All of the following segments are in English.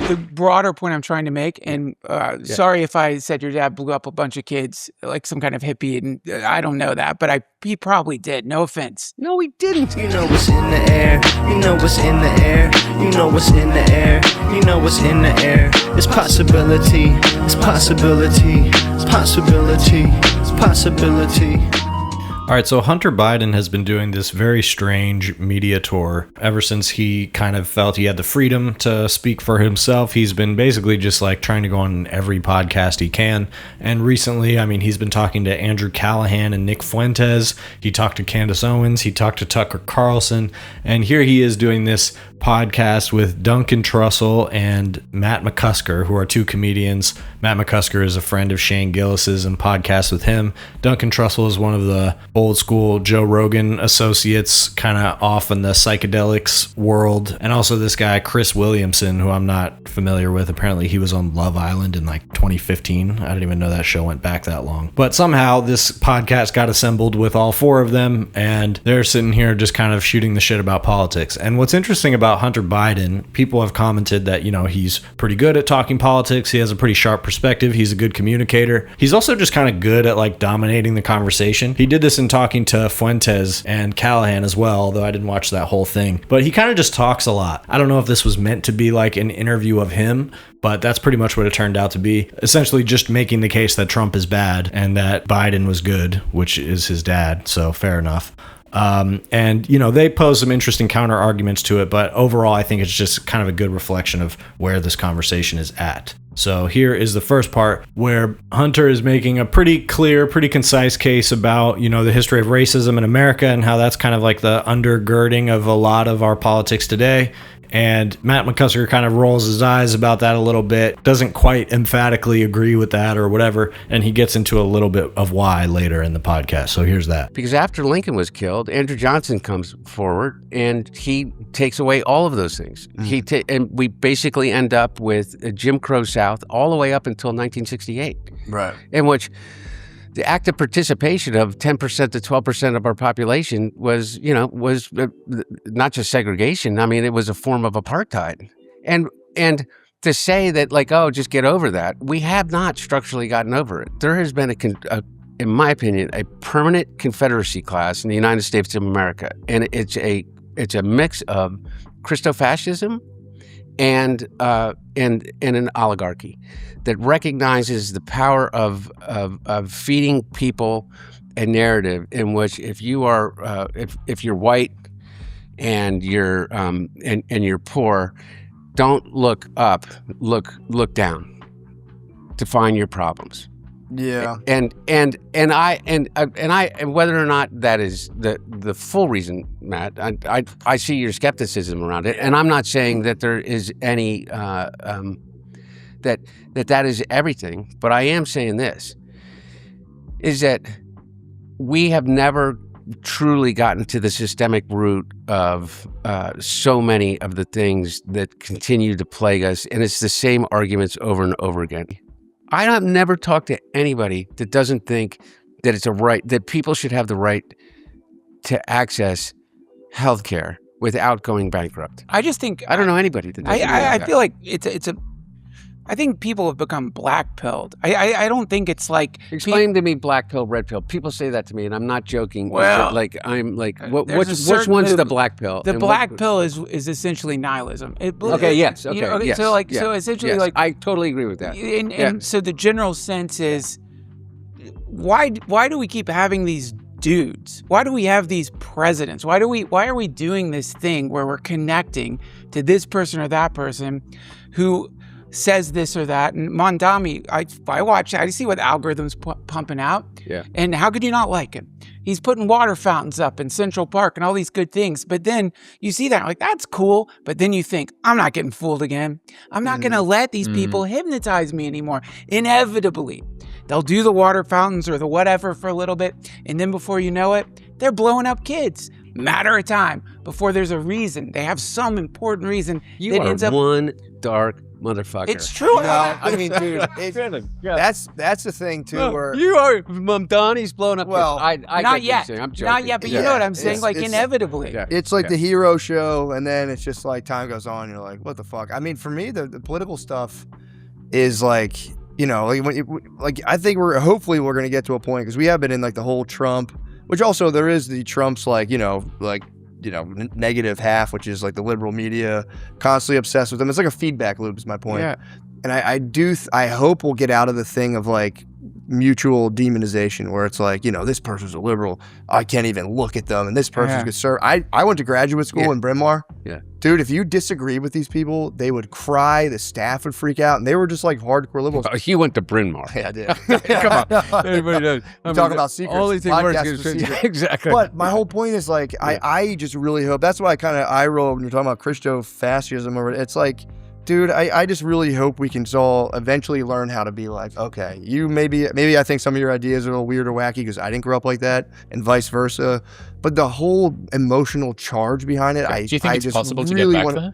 the broader point I'm trying to make, and sorry if I said your dad blew up a bunch of kids like some kind of hippie, and I don't know that, but he probably did. No offense. No, he didn't. You know what's in the air. You know what's in the air. You know what's in the air. You know what's in the air. It's possibility. It's possibility. It's possibility. It's possibility. All right, so Hunter Biden has been doing this very strange media tour ever since he kind of felt he had the freedom to speak for himself. He's been basically just like trying to go on every podcast he can. And recently, I mean, he's been talking to Andrew Callahan and Nick Fuentes. He talked to Candace Owens. He talked to Tucker Carlson. And here he is doing this podcast with Duncan Trussel and Matt McCusker, who are two comedians. Matt McCusker is a friend of Shane Gillis's and podcasts with him. Duncan Trussel is one of the old school Joe Rogan associates, kind of off in the psychedelics world. And also this guy, Chris Williamson, who I'm not familiar with. Apparently he was on Love Island in like 2015. I didn't even know that show went back that long. But somehow this podcast got assembled with all four of them, and they're sitting here just kind of shooting the shit about politics. And what's interesting about Hunter Biden, people have commented that, you know, he's pretty good at talking politics. He has a pretty sharp perspective. He's a good communicator. He's also just kind of good at like dominating the conversation. He did this in talking to Fuentes and Callahan as well, although I didn't watch that whole thing. But he kind of just talks a lot. I don't know if this was meant to be like an interview of him, but that's pretty much what it turned out to be. Essentially just making the case that Trump is bad and that Biden was good, which is his dad, so fair enough. And, you know, they pose some interesting counter arguments to it, but overall, I think it's just kind of a good reflection of where this conversation is at. So here is the first part where Hunter is making a pretty clear, pretty concise case about, you know, the history of racism in America and how that's kind of like the undergirding of a lot of our politics today. And Matt McCusker kind of rolls his eyes about that a little bit, doesn't quite emphatically agree with that or whatever, and he gets into a little bit of why later in the podcast. So here's that. Because after Lincoln was killed, Andrew Johnson comes forward and he takes away all of those things. And we basically end up with a Jim Crow South all the way up until 1968. Right. In which the active participation of 10% to 12% of our population was not just segregation. I mean, it was a form of apartheid. And to say that, like, oh, just get over that, we have not structurally gotten over it. There has been, in my opinion, a permanent Confederacy class in the United States of America. And it's a mix of Christofascism and an oligarchy that recognizes the power of feeding people a narrative in which if you are if you're white and you're poor, don't look up, look down to find your problems. Yeah. And whether or not that is the full reason, Matt, I see your skepticism around it, and I'm not saying that there is any that is everything, but I am saying this is that we have never truly gotten to the systemic root of so many of the things that continue to plague us, and it's the same arguments over and over again. I have never talked to anybody that doesn't think that it's a right, that people should have the right to access healthcare without going bankrupt. I just think I don't know anybody that doesn't. I feel like I think people have become black-pilled. I don't think it's like... Explain to me black pill, red pill. People say that to me, and I'm not joking. Well, which one's the black pill? The black pill is essentially nihilism. Yes. So essentially, I totally agree with that. And so the general sense is, why do we keep having these dudes? Why do we have these presidents? Why are we doing this thing where we're connecting to this person or that person who says this or that? And Mondami, I watch, I see what algorithms pumping out. Yeah. And how could you not like him? He's putting water fountains up in Central Park and all these good things. But then you see that, like, that's cool. But then you think, I'm not getting fooled again. I'm not going to let these people hypnotize me anymore. Inevitably, they'll do the water fountains or the whatever for a little bit. And then before you know it, they're blowing up kids. matter of time before there's a reason. They have some important reason You that are ends up. one dark motherfucker. It's true. I mean, dude, that's the thing too. Where You are Donnie's blown up. Well, I not get what you're yet. saying. I'm joking. Not yet, but you know what I'm saying. It's- Like it's- inevitably. Yeah. it's like the hero show, and then it's just like time goes on. You're like, what the fuck? I mean, for me, the political stuff is like, you know, like I think hopefully we're gonna get to a point, because we have been in like the whole Trump, which also there is the Trump's like negative half, which is like the liberal media constantly obsessed with them. It's like a feedback loop is my point. Yeah. And I hope we'll get out of the thing of like mutual demonization, where it's like, you know, this person's a liberal, I can't even look at them, and this person's conservative. I went to graduate school in Bryn Mawr. Yeah. Dude, if you disagree with these people, they would cry, the staff would freak out, and they were just like hardcore liberals. He went to Bryn Mawr. Yeah, I did. Come on. Everybody knows. You talk about secrets. Only thing Podcast worse with is secrets. exactly. But my whole point is like, I just really hope, that's why I kind of eye roll when you're talking about Christo-fascism, or it's like, dude, I just really hope we can all eventually learn how to be like, okay, you maybe I think some of your ideas are a little weird or wacky because I didn't grow up like that, and vice versa. But the whole emotional charge behind it, Do you think it's just possible to really get back to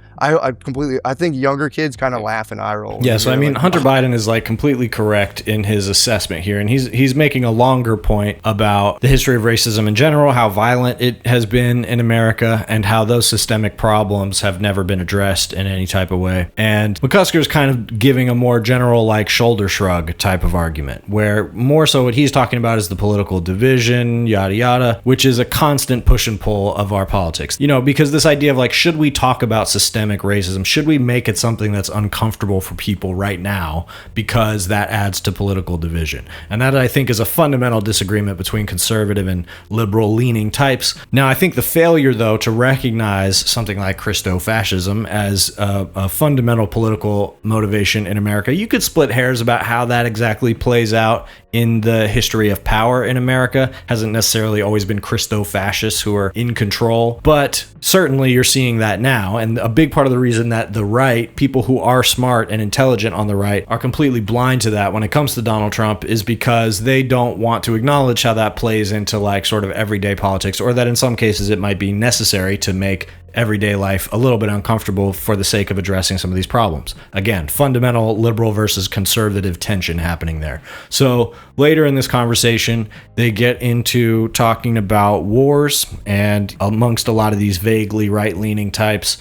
that? I think younger kids kind of laugh and eye roll. Yeah, so I mean, like, Hunter Biden is like completely correct in his assessment here, and he's making a longer point about the history of racism in general, how violent it has been in America, and how those systemic problems have never been addressed in any type of way. And McCusker is kind of giving a more general, like, shoulder shrug type of argument, where more so what he's talking about is the political division, yada yada, which is a constant push and pull of our politics. You know, because this idea of like, should we talk about systemic racism? Should we make it something that's uncomfortable for people right now because that adds to political division? And that, I think, is a fundamental disagreement between conservative and liberal leaning types. Now, I think the failure, though, to recognize something like Christo-fascism as a fundamental political motivation in America, you could split hairs about how that exactly plays out in the history of power in America. Hasn't necessarily always been Christo-fascists who are in control, but certainly you're seeing that now. And a big part of the reason that the right, people who are smart and intelligent on the right, are completely blind to that when it comes to Donald Trump is because they don't want to acknowledge how that plays into like sort of everyday politics, or that in some cases it might be necessary to make everyday life a little bit uncomfortable for the sake of addressing some of these problems. Again, fundamental liberal versus conservative tension happening there. So later in this conversation, they get into talking about wars, and amongst a lot of these vaguely right-leaning types,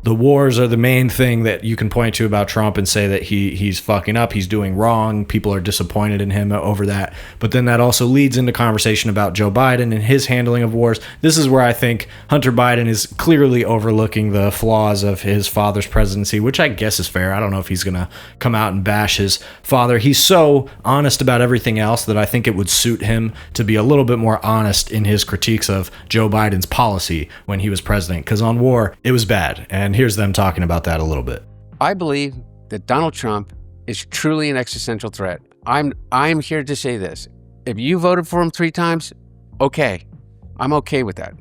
the wars are the main thing that you can point to about Trump and say that he's fucking up, he's doing wrong, people are disappointed in him over that. But then that also leads into conversation about Joe Biden and his handling of wars. This is where I think Hunter Biden is clearly overlooking the flaws of his father's presidency, which I guess is fair. I don't know if he's going to come out and bash his father. He's so honest about everything else that I think it would suit him to be a little bit more honest in his critiques of Joe Biden's policy when he was president, because on war, it was bad. And here's them talking about that a little bit. I believe that Donald Trump is truly an existential threat. I'm here to say this. If you voted for him 3 times, okay. I'm okay with that.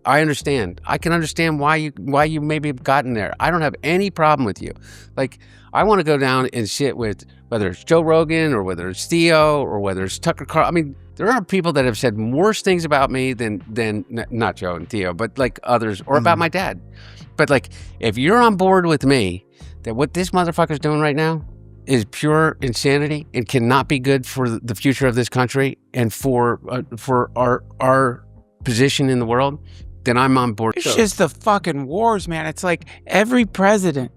I understand. I can understand why you maybe have gotten there. I don't have any problem with you. Like, I want to go down and sit with, whether it's Joe Rogan or whether it's Theo or whether it's Tucker Carlson. I mean, there are people that have said worse things about me than not Joe and Theo, but like others, or about my dad. But like, if you're on board with me that what this motherfucker's doing right now is pure insanity and cannot be good for the future of this country and for our position in the world, then I'm on board. It's just the fucking wars, man. It's like every president.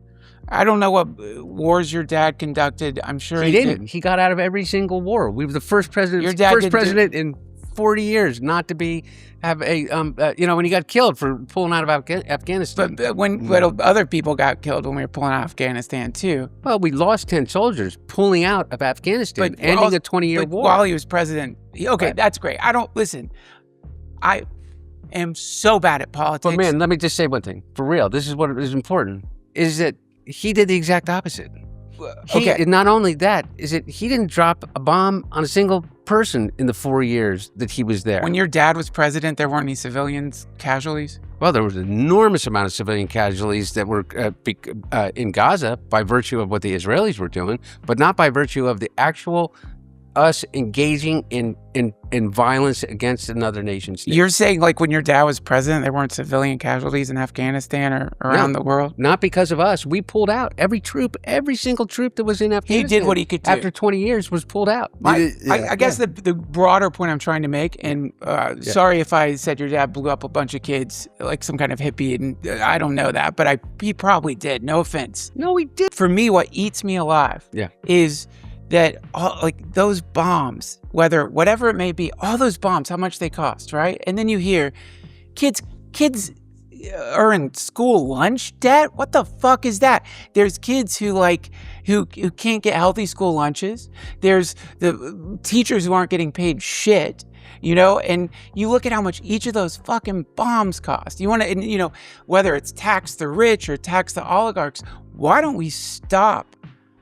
I don't know what wars your dad conducted. I'm sure he didn't. He got out of every single war. We were the first president. Your dad first president in 40 years not to have a when he got killed for pulling out of Afghanistan. But when other people got killed when we were pulling out of Afghanistan too. Well, we lost 10 soldiers pulling out of Afghanistan, ending a 20-year war. While he was president. Okay, that's great. I am so bad at politics. But man, let me just say one thing. For real, this is what is important, is that he did the exact opposite. Not only that, is that he didn't drop a bomb on a single person in the 4 years that he was there. When your dad was president, there weren't any civilians casualties? Well, there was an enormous amount of civilian casualties that were in Gaza by virtue of what the Israelis were doing, but not by virtue of the actual us engaging in violence against another nation state. You're saying like when your dad was president, there weren't civilian casualties in Afghanistan or around the world? Not because of us. We pulled out. Every single troop that was in Afghanistan. He did what he could do. After 20 years was pulled out. I guess the broader point I'm trying to make, and sorry if I said your dad blew up a bunch of kids like some kind of hippie, and I don't know that, but he probably did. No offense. No, he did. For me, what eats me alive is that like those bombs, whatever it may be, all those bombs, how much they cost, right? And then you hear kids are in school lunch debt. What the fuck is that? There's kids who can't get healthy school lunches. There's the teachers who aren't getting paid shit. And you look at how much each of those fucking bombs cost. You want to, whether it's tax the rich or tax the oligarchs, why don't we stop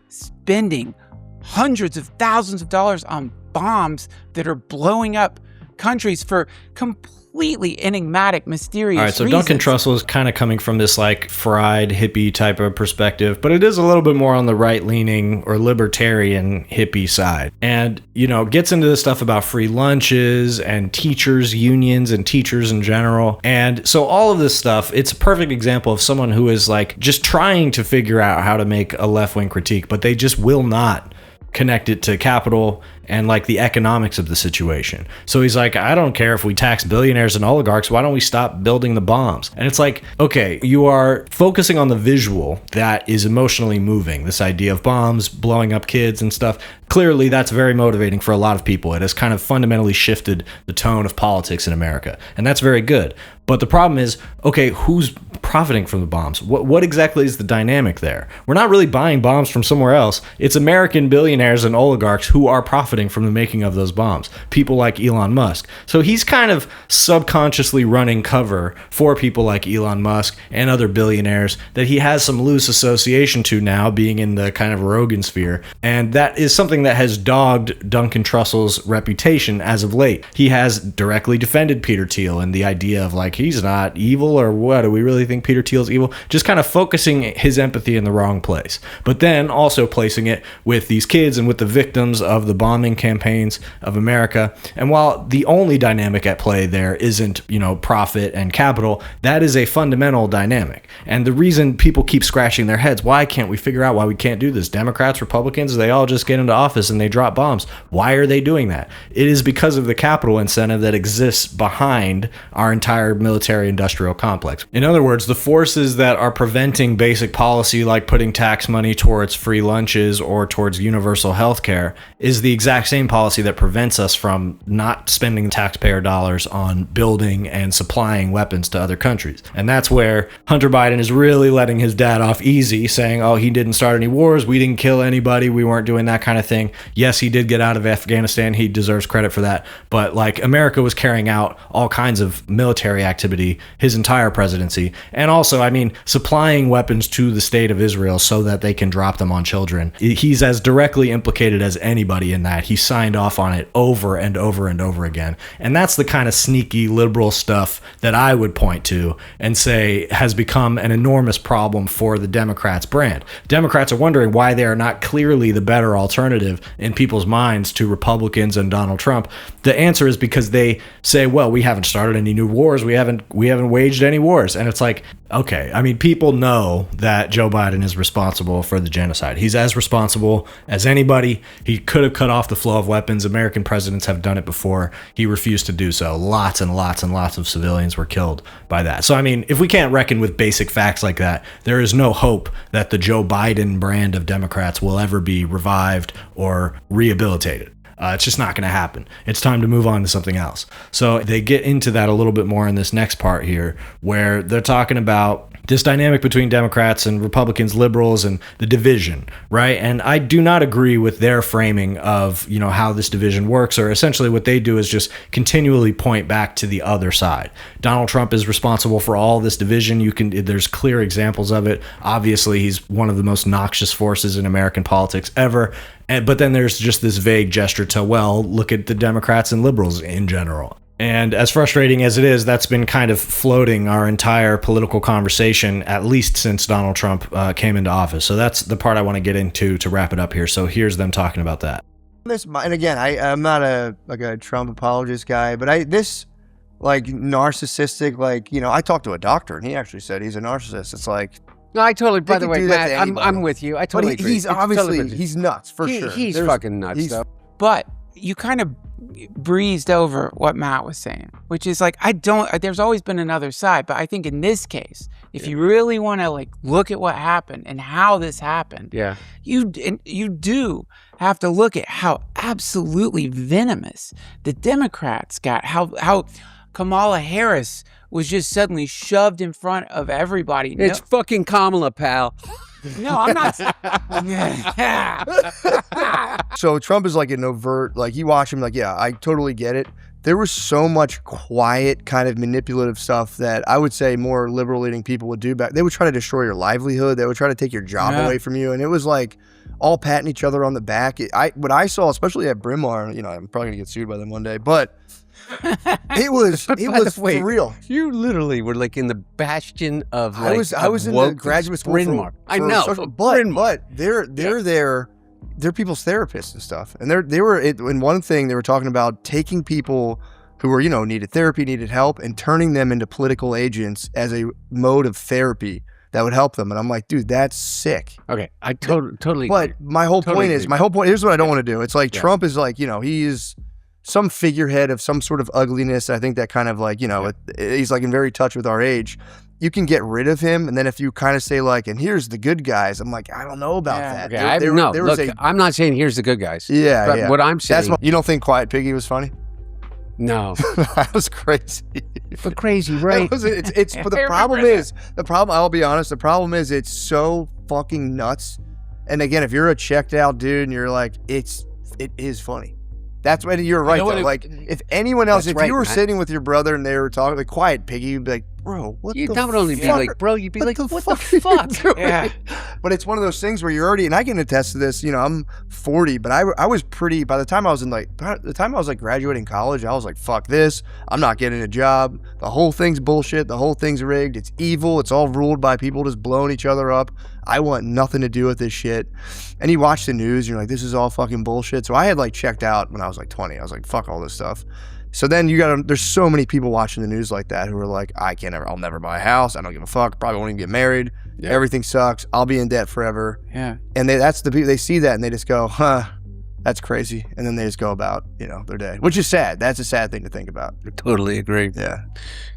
spending hundreds of thousands of dollars on bombs that are blowing up countries for completely enigmatic, mysterious All right, so reasons? Duncan Trussel is kind of coming from this like fried hippie type of perspective, but it is a little bit more on the right-leaning or libertarian hippie side. And, gets into this stuff about free lunches and teachers' unions and teachers in general. And so all of this stuff, it's a perfect example of someone who is like just trying to figure out how to make a left-wing critique, but they just will not connect it to capital and like the economics of the situation. So he's like, I don't care if we tax billionaires and oligarchs, why don't we stop building the bombs? And it's like, okay, you are focusing on the visual that is emotionally moving, this idea of bombs blowing up kids and stuff. Clearly that's very motivating for a lot of people. It has kind of fundamentally shifted the tone of politics in America, and that's very good. But the problem is, okay, who's profiting from the bombs? What exactly is the dynamic there? We're not really buying bombs from somewhere else. It's American billionaires and oligarchs who are profiting from the making of those bombs. People like Elon Musk. So he's kind of subconsciously running cover for people like Elon Musk and other billionaires that he has some loose association to now, being in the kind of Rogan sphere. And that is something that has dogged Duncan Trussel's reputation as of late. He has directly defended Peter Thiel and the idea of like, he's not evil, or what? Do we really think Peter Thiel's evil? Just kind of focusing his empathy in the wrong place. But then also placing it with these kids and with the victims of the bombing campaigns of America. And while the only dynamic at play there isn't, profit and capital, that is a fundamental dynamic. And the reason people keep scratching their heads, why can't we figure out why we can't do this? Democrats, Republicans, they all just get into office and they drop bombs. Why are they doing that? It is because of the capital incentive that exists behind our entire military industrial complex. In other words, the forces that are preventing basic policy like putting tax money towards free lunches or towards universal health care is the exact same policy that prevents us from not spending taxpayer dollars on building and supplying weapons to other countries. And that's where Hunter Biden is really letting his dad off easy, saying, oh, he didn't start any wars, we didn't kill anybody, we weren't doing that kind of thing. Yes, he did get out of Afghanistan, he deserves credit for that, but like America was carrying out all kinds of military activity his entire presidency. And also, supplying weapons to the state of Israel so that they can drop them on children. He's as directly implicated as anybody in that. He signed off on it over and over and over again. And that's the kind of sneaky liberal stuff that I would point to and say has become an enormous problem for the Democrats' brand. Democrats are wondering why they are not clearly the better alternative in people's minds to Republicans and Donald Trump. The answer is because they say, well, we haven't started any new wars. We haven't waged any wars. And it's like, okay, people know that Joe Biden is responsible for the genocide. He's as responsible as anybody. He could have cut off the flow of weapons. American presidents have done it before. He refused to do so. Lots and lots and lots of civilians were killed by that. So, if we can't reckon with basic facts like that, there is no hope that the Joe Biden brand of Democrats will ever be revived or rehabilitated. It's just not going to happen. It's time to move on to something else. So they get into that a little bit more in this next part here, where they're talking about this dynamic between Democrats and Republicans, liberals, and the division, right? And I do not agree with their framing of, how this division works, or essentially what they do is just continually point back to the other side. Donald Trump is responsible for all this division. There's clear examples of it. Obviously, he's one of the most noxious forces in American politics ever. But then there's just this vague gesture to, well, look at the Democrats and liberals in general. And as frustrating as it is, that's been kind of floating our entire political conversation, at least since Donald Trump came into office. So that's the part I want to get into to wrap it up here. So here's them talking about that. And again, I'm not a Trump apologist guy, but this like narcissistic, like, you know, I talked to a doctor and he actually said he's a narcissist. It's like, No, I totally. By They the could way, do that Matt, to I'm anybody. with you. I totally but agree. he's It's obviously totally- he's nuts for sure. He's fucking nuts, he's- though. But you kind of breezed over what Matt was saying, which is like, there's always been another side, but I think in this case, if you really want to like look at what happened and how this happened, Yeah. you do have to look at how absolutely venomous the Democrats got, how Kamala Harris was just suddenly shoved in front of everybody. It's fucking Kamala, pal. No, I'm not. So Trump is like an overt, like you watch him, like, yeah, I totally get it. There was so much quiet kind of manipulative stuff that I would say more liberal leaning people would do back. They would try to destroy your livelihood. They would try to take your job away from you. And it was like all patting each other on the back. What I saw, especially at Bryn Mawr, you know, I'm probably gonna get sued by them one day, but it was for real. You literally were like in the bastion of like I was in the graduate school Bryn for- Mawr. I for know, social- Bryn Mawr. but they're people's therapists and stuff. And they were in one thing they were talking about taking people who were, you know, needed therapy, needed help, and turning them into political agents as a mode of therapy that would help them. And I'm like, dude, that's sick. Okay, I totally. But agree. my whole Totally point agree. here's what I don't want to do. It's like Yeah. Trump is like, you know, he is some figurehead of some sort of ugliness. I think that kind of like, you know, he's like in very touch with our age. You can get rid of him, and then if you kind of say like, and here's the good guys, I'm like, I don't know about that. Okay, look, I'm not saying here's the good guys. Yeah, but yeah. what I'm saying. You don't think Quiet Piggy was funny? No, That was crazy. but crazy, right? But the problem, I'll be honest, the problem is it's so fucking nuts. And again, if you're a checked out dude and you're like, it is funny. That's when you're right, though. Like, if anyone else, That's if right, you were Matt. sitting with your brother and they were talking like Quiet Piggy, you'd be like, bro, what You the not only be fuck? like, bro, you'd be like, what the are you fuck? doing? Yeah. But it's one of those things where you're already, and I can attest to this, you know, I'm 40, but I was pretty, by the time I was graduating college, I was like, fuck this. I'm not getting a job. The whole thing's bullshit. The whole thing's rigged. It's evil. It's all ruled by people just blowing each other up. I want nothing to do with this shit. And you watch the news, and you're like, this is all fucking bullshit. So I had like checked out when I was like 20. I was like, fuck all this stuff. So then there's so many people watching the news like that who are like, I'll never buy a house. I don't give a fuck. Probably won't even get married. Yeah. Everything sucks. I'll be in debt forever. Yeah. And that's the people, they see that and they just go, huh, that's crazy. And then they just go about, you know, their day, which is sad. That's a sad thing to think about. I totally agree. Yeah.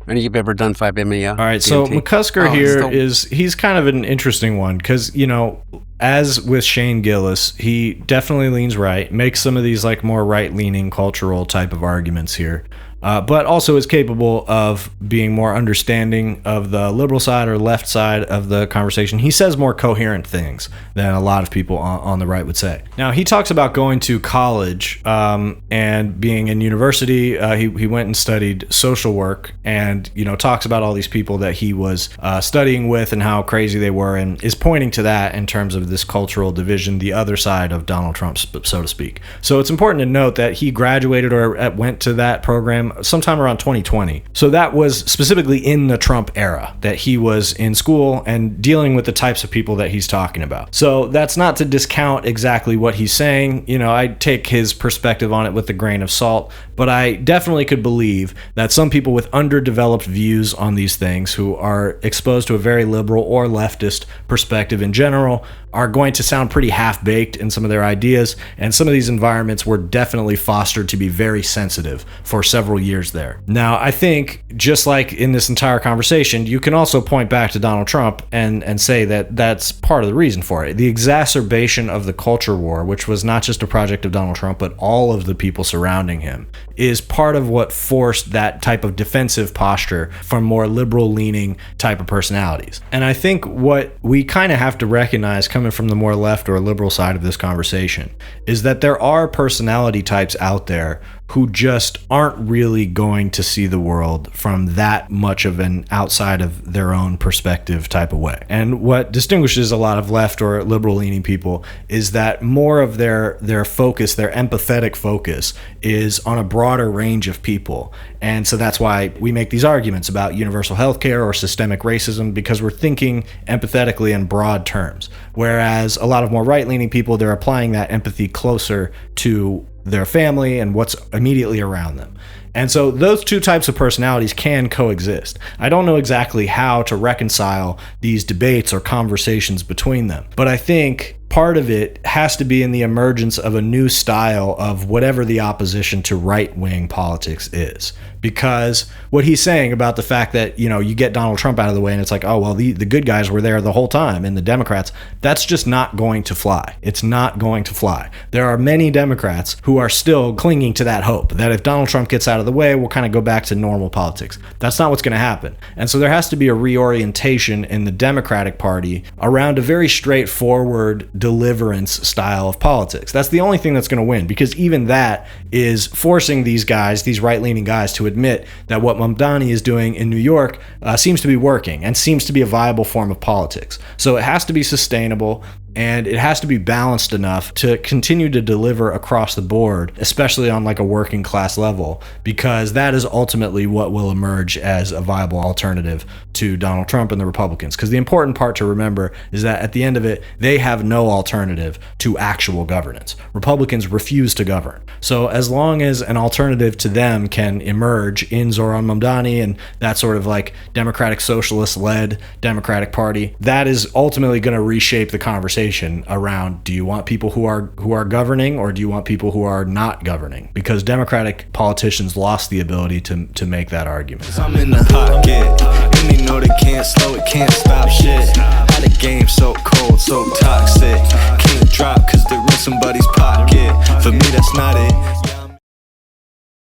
Any you've ever done 5-MeO? All right, so DMT? McCusker he's kind of an interesting one because, you know, as with Shane Gillis, he definitely leans right, makes some of these like more right-leaning cultural type of arguments here, but also is capable of being more understanding of the liberal side or left side of the conversation. He says more coherent things than a lot of people on the right would say. Now, he talks about going to college and being in university. He went and studied social work and, you know, talks about all these people that he was studying with and how crazy they were, and is pointing to that in terms of this cultural division, the other side of Donald Trump, so to speak. So it's important to note that he graduated or went to that program sometime around 2020. So that was specifically in the Trump era that he was in school and dealing with the types of people that he's talking about. So that's not to discount exactly what he's saying. You know, I take his perspective on it with a grain of salt, but I definitely could believe that some people with underdeveloped views on these things who are exposed to a very liberal or leftist perspective in general are going to sound pretty half-baked in some of their ideas, and some of these environments were definitely fostered to be very sensitive for several years there. Now, I think, just like in this entire conversation, you can also point back to Donald Trump and say that that's part of the reason for it. The exacerbation of the culture war, which was not just a project of Donald Trump, but all of the people surrounding him, is part of what forced that type of defensive posture from more liberal-leaning type of personalities. And I think what we kind of have to recognize coming from the more left or liberal side of this conversation is that there are personality types out there who just aren't really going to see the world from that much of an outside of their own perspective type of way. And what distinguishes a lot of left or liberal leaning people is that more of their focus, their empathetic focus, is on a broader range of people. And so that's why we make these arguments about universal health care or systemic racism, because we're thinking empathetically in broad terms. Whereas a lot of more right-leaning people, they're applying that empathy closer to their family and what's immediately around them. And so those two types of personalities can coexist. I don't know exactly how to reconcile these debates or conversations between them, but I think part of it has to be in the emergence of a new style of whatever the opposition to right-wing politics is. Because what he's saying about the fact that, you get Donald Trump out of the way and it's like, oh, well, the good guys were there the whole time and the Democrats, that's just not going to fly. It's not going to fly. There are many Democrats who are still clinging to that hope that if Donald Trump gets out of the way, we'll kind of go back to normal politics. That's not what's going to happen. And so there has to be a reorientation in the Democratic Party around a very straightforward deliverance style of politics. That's the only thing that's going to win, because even that is forcing these guys, these right-leaning guys, to admit that what Mamdani is doing in New York seems to be working and seems to be a viable form of politics. So it has to be sustainable, and it has to be balanced enough to continue to deliver across the board, especially on like a working class level, because that is ultimately what will emerge as a viable alternative to Donald Trump and the Republicans. Because the important part to remember is that at the end of it, they have no alternative to actual governance. Republicans refuse to govern. So as long as an alternative to them can emerge in Zoran Mamdani and that sort of like democratic socialist-led Democratic Party, that is ultimately going to reshape the conversation around, do you want people who are governing, or do you want people who are not governing? Because Democratic politicians lost the ability to make that argument. I'm in the pocket, and they know they can't slow it, can't stop shit. How the game so cold, so toxic, can't drop cause they're in somebody's